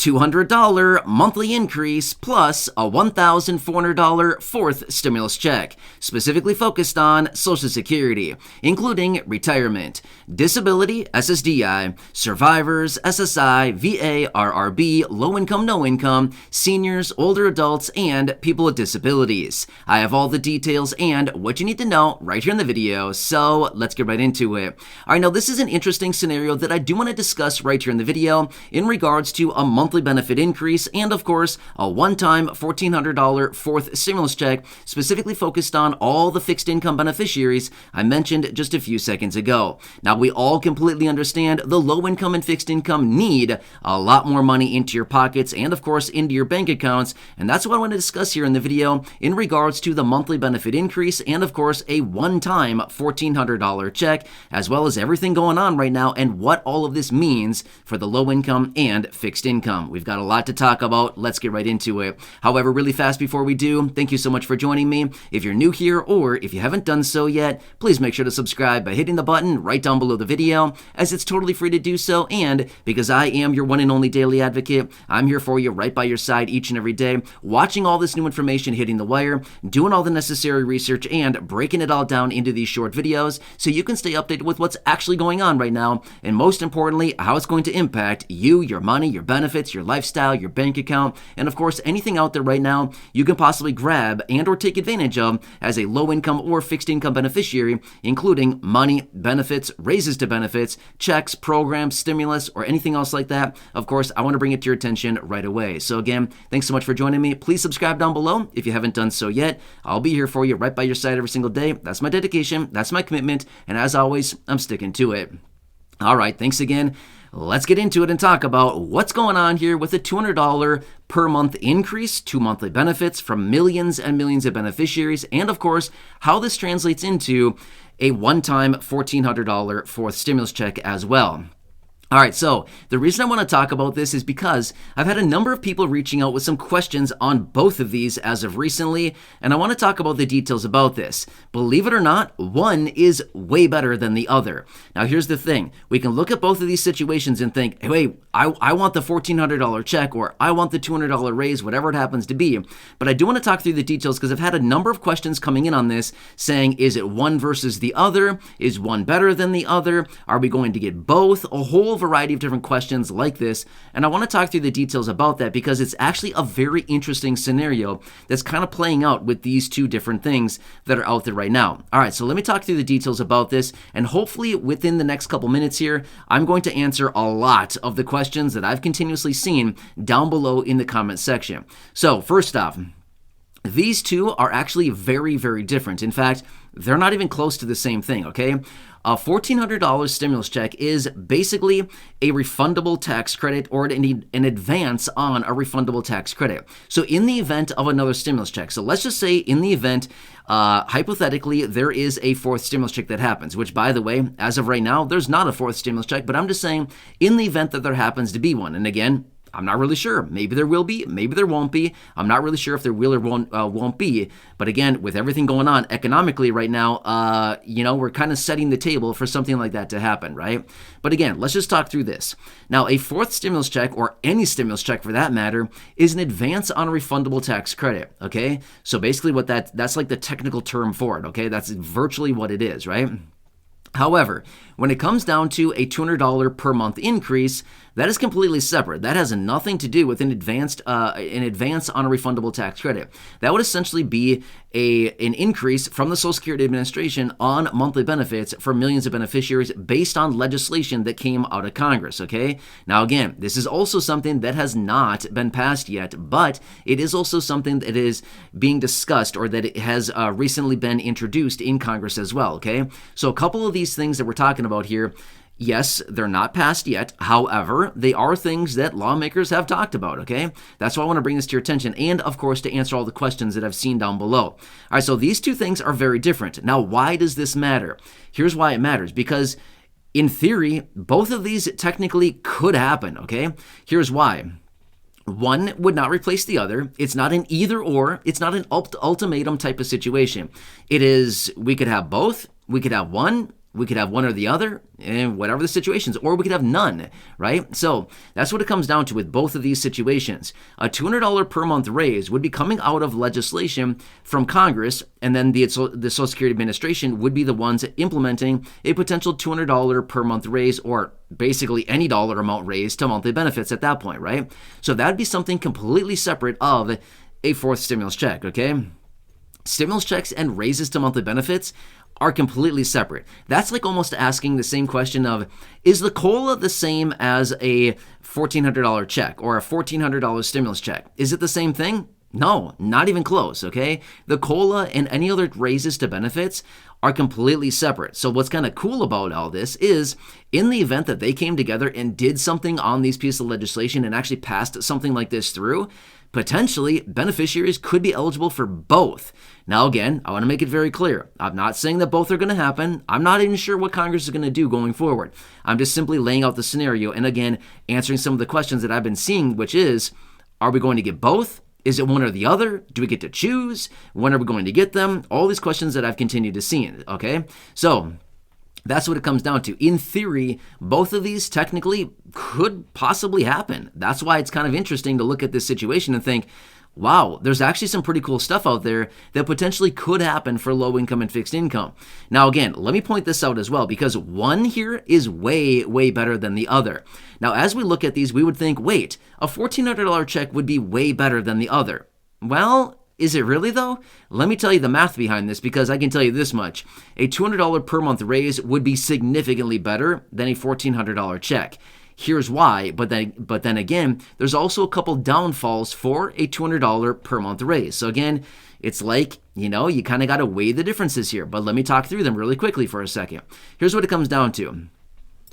$200 monthly increase plus a $1,400 fourth stimulus check, specifically focused on Social Security, including retirement, disability, SSDI, survivors, SSI, VA, RRB, low income, no income, seniors, older adults, and people with disabilities. I have all the details and what you need to know right here in the video, so let's get right into it. All right, now this is an interesting scenario that I do want to discuss right here in the video in regards to a monthly benefit increase and, of course, a one-time $1,400 fourth stimulus check specifically focused on all the fixed income beneficiaries I mentioned just a few seconds ago. Now, we all completely understand the low income and fixed income need a lot more money into your pockets and, of course, into your bank accounts, and that's what I want to discuss here in the video in regards to the monthly benefit increase and, of course, a one-time $1,400 check, as well as everything going on right now and what all of this means for the low income and fixed income. We've got a lot to talk about. Let's get right into it. However, really fast before we do, thank you so much for joining me. If you're new here or if you haven't done so yet, please make sure to subscribe by hitting the button right down below the video, as it's totally free to do so, and because I am your one and only daily advocate, I'm here for you right by your side each and every day, watching all this new information hitting the wire, doing all the necessary research, and breaking it all down into these short videos so you can stay updated with what's actually going on right now, and most importantly, how it's going to impact you, your money, your benefits, your lifestyle, your bank account, and of course, anything out there right now you can possibly grab and or take advantage of as a low income or fixed income beneficiary, including money, benefits, raises to benefits, checks, programs, stimulus, or anything else like that. Of course, I want to bring it to your attention right away. So again, thanks so much for joining me. Please subscribe down below if you haven't done so yet. I'll be here for you right by your side every single day. That's my dedication, that's my commitment, and as always, I'm sticking to it. All right, thanks again. Let's get into it and talk about what's going on here with a $200 per month increase to monthly benefits from millions and millions of beneficiaries, and of course, how this translates into a one-time $1,400 fourth stimulus check as well. All right, so the reason I want to talk about this is because I've had a number of people reaching out with some questions on both of these as of recently, and I want to talk about the details about this. Believe it or not, one is way better than the other. Now, here's the thing. We can look at both of these situations and think, hey, I want the $1,400 check, or I want the $200 raise, whatever it happens to be. But I do want to talk through the details because I've had a number of questions coming in on this saying, is it one versus the other? Is one better than the other? Are we going to get both? A whole variety of different questions like this, and I want to talk through the details about that because it's actually a very interesting scenario that's kind of playing out with these two different things that are out there right now. All right, so let me talk through the details about this, and hopefully within the next couple minutes here, I'm going to answer a lot of the questions that I've continuously seen down below in the comment section. So first off, these two are actually very, very different. In fact, they're not even close to the same thing, okay? A $1,400 stimulus check is basically a refundable tax credit or an advance on a refundable tax credit. So in the event of another stimulus check, so let's just say in the event, hypothetically, there is a fourth stimulus check that happens, which, by the way, as of right now, there's not a fourth stimulus check, but I'm just saying in the event that there happens to be one, and again, I'm not really sure. Maybe there will be, maybe there won't be. I'm not really sure if there will or won't be. But again, with everything going on economically right now, we're kind of setting the table for something like that to happen, right? But again, let's just talk through this. Now, a fourth stimulus check, or any stimulus check for that matter, is an advance on a refundable tax credit, okay? So basically what that's like the technical term for it, okay? That's virtually what it is, right? However, when it comes down to a $200 per month increase, that is completely separate. That has nothing to do with an advance on a refundable tax credit. That would essentially be an increase from the Social Security Administration on monthly benefits for millions of beneficiaries based on legislation that came out of Congress, okay? Now again, this is also something that has not been passed yet, but it is also something that is being discussed or that it has recently been introduced in Congress as well, okay? So a couple of these things that we're talking about here, yes, they're not passed yet. However, they are things that lawmakers have talked about, okay? That's why I want to bring this to your attention and, of course, to answer all the questions that I've seen down below. All right, so these two things are very different. Now, why does this matter? Here's why it matters. Because in theory, both of these technically could happen, okay? Here's why. One would not replace the other. It's not an either or. It's not an ultimatum type of situation. It is, we could have both. We could have one. We could have one or the other, and whatever the situations, or we could have none, right? So that's what it comes down to with both of these situations. A $200 per month raise would be coming out of legislation from Congress, and then the Social Security Administration would be the ones implementing a potential $200 per month raise, or basically any dollar amount raise to monthly benefits at that point, right? So that'd be something completely separate of a fourth stimulus check, okay? Stimulus checks and raises to monthly benefits are completely separate. That's like almost asking the same question of, is the COLA the same as a $1,400 check or a $1,400 stimulus check? Is it the same thing? No, not even close, okay? The COLA and any other raises to benefits are completely separate. So what's kind of cool about all this is, in the event that they came together and did something on these pieces of legislation and actually passed something like this through, potentially beneficiaries could be eligible for both. Now again, I want to make it very clear. I'm not saying that both are going to happen. I'm not even sure what Congress is going to do going forward. I'm just simply laying out the scenario and again, answering some of the questions that I've been seeing, which is, are we going to get both? Is it one or the other? Do we get to choose? When are we going to get them? All these questions that I've continued to see, okay? So that's what it comes down to. In theory, both of these technically could possibly happen. That's why it's kind of interesting to look at this situation and think, wow, there's actually some pretty cool stuff out there that potentially could happen for low income and fixed income. Now, again, let me point this out as well, because one here is way, way better than the other. Now, as we look at these, we would think, wait, a $1,400 check would be way better than the other. Well, is it really though? Let me tell you the math behind this, because I can tell you this much. A $200 per month raise would be significantly better than a $1,400 check. Here's why, but then again, there's also a couple downfalls for a $200 per month raise. So again, it's like, you kind of got to weigh the differences here, but let me talk through them really quickly for a second. Here's what it comes down to.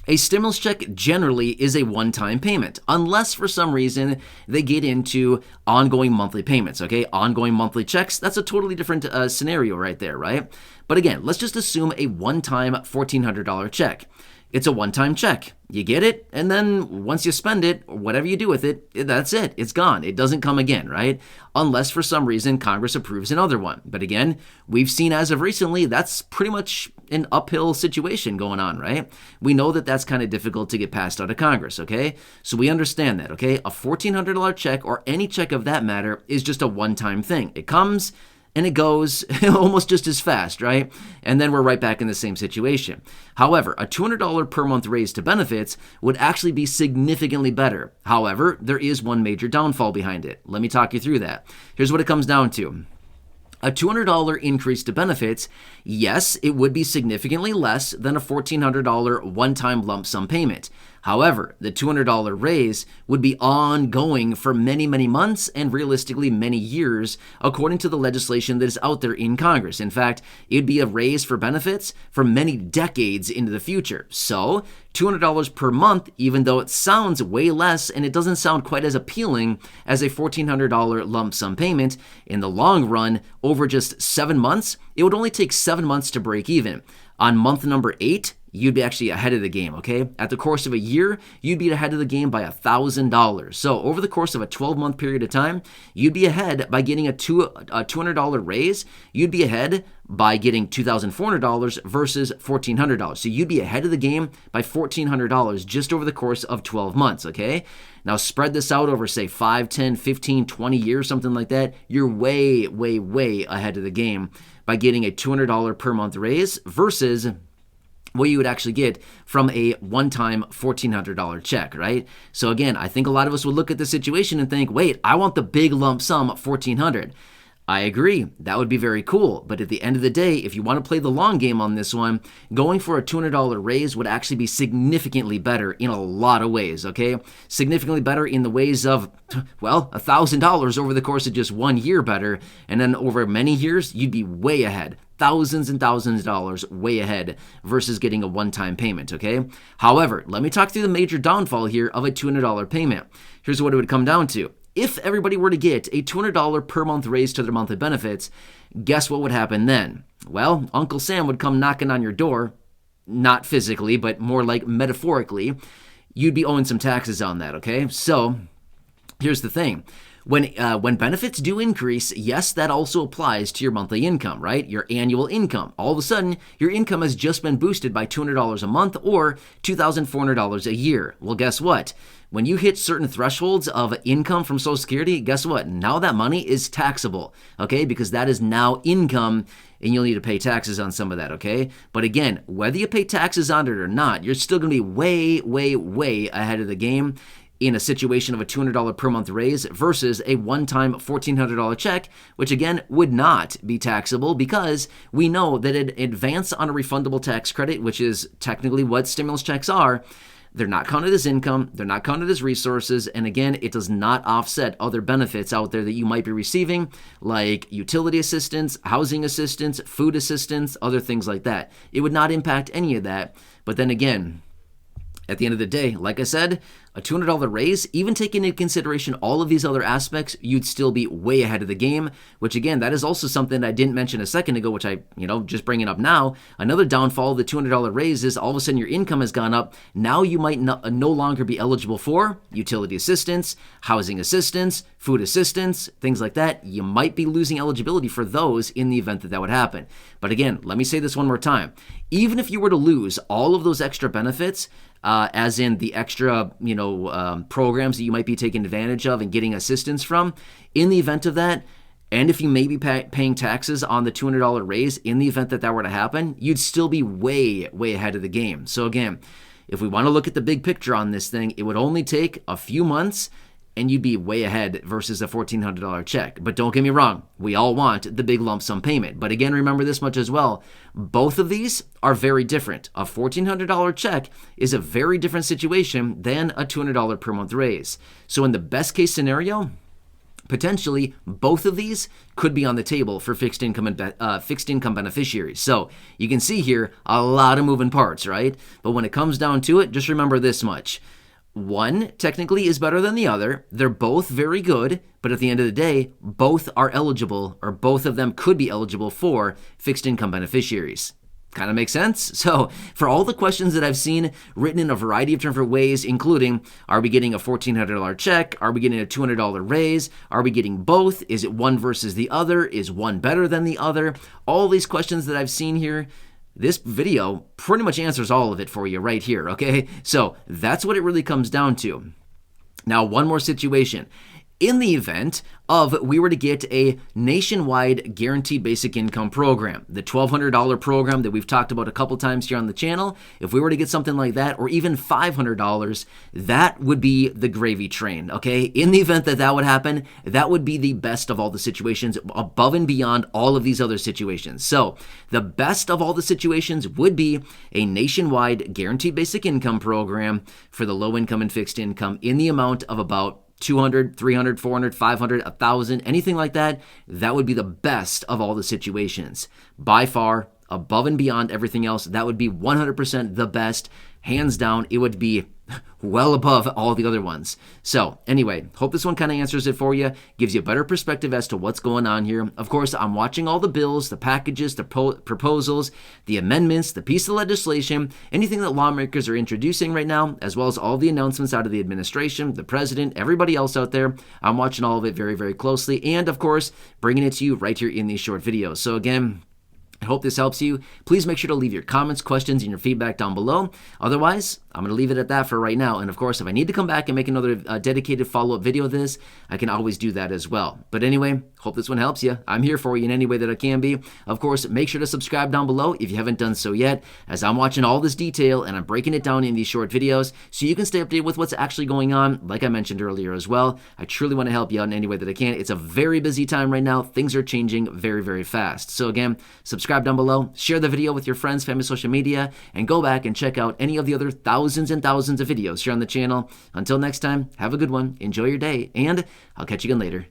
A stimulus check generally is a one-time payment, unless for some reason they get into ongoing monthly payments, okay? Ongoing monthly checks, that's a totally different scenario right there, right? But again, let's just assume a one-time $1,400 check. It's a one-time check. You get it, and then once you spend it, or whatever you do with it, that's it. It's gone. It doesn't come again, right? Unless for some reason Congress approves another one. But again, we've seen as of recently, that's pretty much an uphill situation going on, right? We know that that's kind of difficult to get passed out of Congress, okay? So we understand that, okay? A $1,400 check, or any check of that matter, is just a one-time thing. It comes and it goes almost just as fast, right? And then we're right back in the same situation. However, a $200 per month raise to benefits would actually be significantly better. However, there is one major downfall behind it. Let me talk you through that. Here's what it comes down to. A $200 increase to benefits, yes, it would be significantly less than a $1,400 one-time lump sum payment. However, the $200 raise would be ongoing for many, many months and realistically many years, according to the legislation that is out there in Congress. In fact, it'd be a raise for benefits for many decades into the future. So, $200 per month, even though it sounds way less and it doesn't sound quite as appealing as a $1,400 lump sum payment, in the long run, over just 7 months, it would only take 7 months to break even. On month number 8, you'd be actually ahead of the game, okay? At the course of a year, you'd be ahead of the game by $1,000. So over the course of a 12-month period of time, you'd be ahead by getting a $200 raise. You'd be ahead by getting $2,400 versus $1,400. So you'd be ahead of the game by $1,400 just over the course of 12 months, okay? Now spread this out over, say, 5, 10, 15, 20 years, something like that. You're way, way, way ahead of the game by getting a $200 per month raise versus what you would actually get from a one-time $1,400 check, right? So again, I think a lot of us would look at the situation and think, wait, I want the big lump sum $1,400. I agree, that would be very cool, but at the end of the day, if you want to play the long game on this one, going for a $200 raise would actually be significantly better in a lot of ways, okay? Significantly better in the ways of, well, $1,000 over the course of just 1 year better, and then over many years, you'd be way ahead. Thousands and thousands of dollars way ahead versus getting a one-time payment, okay? However, let me talk through the major downfall here of a $200 payment. Here's what it would come down to. If everybody were to get a $200 per month raise to their monthly benefits, guess what would happen then? Well, Uncle Sam would come knocking on your door, not physically, but more like metaphorically. You'd be owing some taxes on that, okay? So, here's the thing. When benefits do increase, yes, that also applies to your monthly income, right? Your annual income. All of a sudden, your income has just been boosted by $200 a month or $2,400 a year. Well, guess what? When you hit certain thresholds of income from Social Security, guess what? Now that money is taxable, okay? Because that is now income and you'll need to pay taxes on some of that, okay? But again, whether you pay taxes on it or not, you're still going to be way, way, way ahead of the game in a situation of a $200 per month raise versus a one-time $1,400 check, which again would not be taxable because we know that an advance on a refundable tax credit, which is technically what stimulus checks are, they're not counted as income, they're not counted as resources, and again, it does not offset other benefits out there that you might be receiving, like utility assistance, housing assistance, food assistance, other things like that. It would not impact any of that, but then again, at the end of the day, like I said, a $200 raise, even taking into consideration all of these other aspects, you'd still be way ahead of the game, which again, that is also something I didn't mention a second ago, which I, just bringing up now. Another downfall of the $200 raise is all of a sudden your income has gone up. Now you might no longer be eligible for utility assistance, housing assistance, food assistance, things like that. You might be losing eligibility for those in the event that that would happen. But again, let me say this one more time. Even if you were to lose all of those extra benefits, as in the extra, programs that you might be taking advantage of and getting assistance from, in the event of that, and if you may be paying taxes on the $200 raise, in the event that that were to happen, you'd still be way, way ahead of the game. So again, if we want to look at the big picture on this thing, it would only take a few months and you'd be way ahead versus a $1,400 check. But don't get me wrong, we all want the big lump sum payment. But again, remember this much as well. Both of these are very different. A $1,400 check is a very different situation than a $200 per month raise. So in the best case scenario, potentially both of these could be on the table for fixed income beneficiaries. So you can see here a lot of moving parts, right? But when it comes down to it, just remember this much. One technically is better than the other. They're both very good, but at the end of the day, both are eligible, or both of them could be eligible for fixed income beneficiaries. Kind of makes sense? So for all the questions that I've seen written in a variety of different ways, including, are we getting a $1,400 check? Are we getting a $200 raise? Are we getting both? Is it one versus the other? Is one better than the other? All these questions that I've seen here, this video pretty much answers all of it for you right here, okay? So that's what it really comes down to. Now, one more situation. In the event of we were to get a nationwide guaranteed basic income program, the $1,200 program that we've talked about a couple times here on the channel, if we were to get something like that, or even $500, that would be the gravy train, okay? In the event that that would happen, that would be the best of all the situations, above and beyond all of these other situations. So the best of all the situations would be a nationwide guaranteed basic income program for the low income and fixed income in the amount of about 200, 300, 400, 500, 1,000, anything like that. That would be the best of all the situations. By far, above and beyond everything else, that would be 100% the best. Hands down, it would be well above all the other ones. So anyway, hope this one kind of answers it for you, gives you a better perspective as to what's going on here. Of course, I'm watching all the bills, the packages, the proposals, the amendments, the piece of legislation, anything that lawmakers are introducing right now, as well as all the announcements out of the administration, the president, everybody else out there. I'm watching all of it very, very closely, and of course, bringing it to you right here in these short videos. So again, I hope this helps you. Please make sure to leave your comments, questions, and your feedback down below. Otherwise, I'm going to leave it at that for right now. And of course, if I need to come back and make another dedicated follow-up video of this, I can always do that as well. But anyway, hope this one helps you. I'm here for you in any way that I can be. Of course, make sure to subscribe down below if you haven't done so yet, as I'm watching all this detail and I'm breaking it down in these short videos so you can stay updated with what's actually going on, like I mentioned earlier as well. I truly want to help you out in any way that I can. It's a very busy time right now. Things are changing very, very fast. So again, subscribe down below, share the video with your friends, family, social media, and go back and check out any of the other thousands and thousands of videos here on the channel. Until next time, have a good one, enjoy your day, and I'll catch you again later.